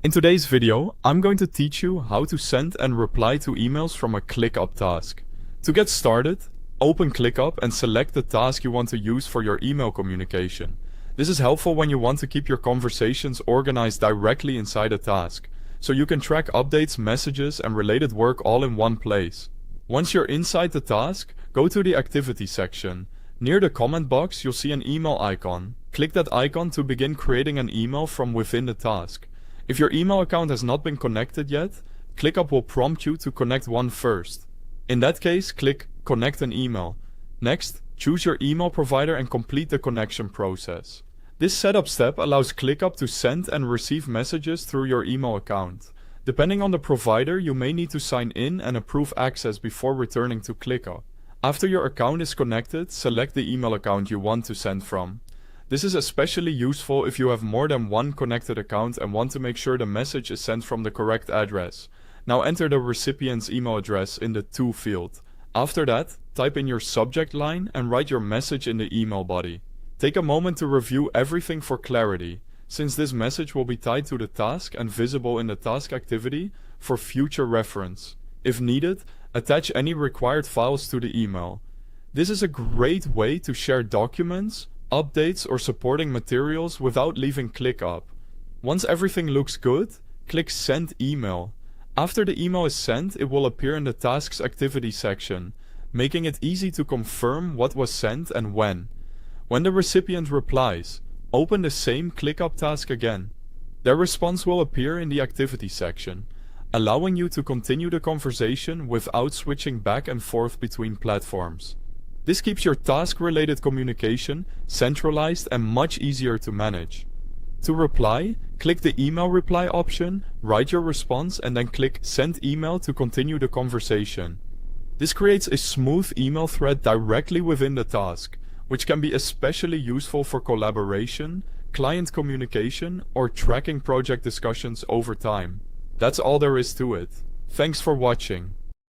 In today's video, I'm going to teach you how to send and reply to emails from a ClickUp task. To get started, open ClickUp and select the task you want to use for your email communication. This is helpful when you want to keep your conversations organized directly inside a task, so you can track updates, messages, and related work all in one place. Once you're inside the task, go to the Activity section. Near the comment box, you'll see an email icon. Click that icon to begin creating an email from within the task. If your email account has not been connected yet, ClickUp will prompt you to connect one first. In that case, click Connect an email. Next, choose your email provider and complete the connection process. This setup step allows ClickUp to send and receive messages through your email account. Depending on the provider, you may need to sign in and approve access before returning to ClickUp. After your account is connected, select the email account you want to send from. This is especially useful if you have more than one connected account and want to make sure the message is sent from the correct address. Now enter the recipient's email address in the To field. After that, type in your subject line and write your message in the email body. Take a moment to review everything for clarity, since this message will be tied to the task and visible in the task activity for future reference. If needed, attach any required files to the email. This is a great way to share documents, updates, or supporting materials without leaving ClickUp. Once everything looks good, click Send Email. After the email is sent, it will appear in the Tasks Activity section, making it easy to confirm what was sent and when. When the recipient replies, open the same ClickUp task again. Their response will appear in the Activity section, allowing you to continue the conversation without switching back and forth between platforms. This keeps your task-related communication centralized and much easier to manage. To reply, click the email reply option, write your response, and then click Send Email to continue the conversation. This creates a smooth email thread directly within the task, which can be especially useful for collaboration, client communication, or tracking project discussions over time. That's all there is to it. Thanks for watching.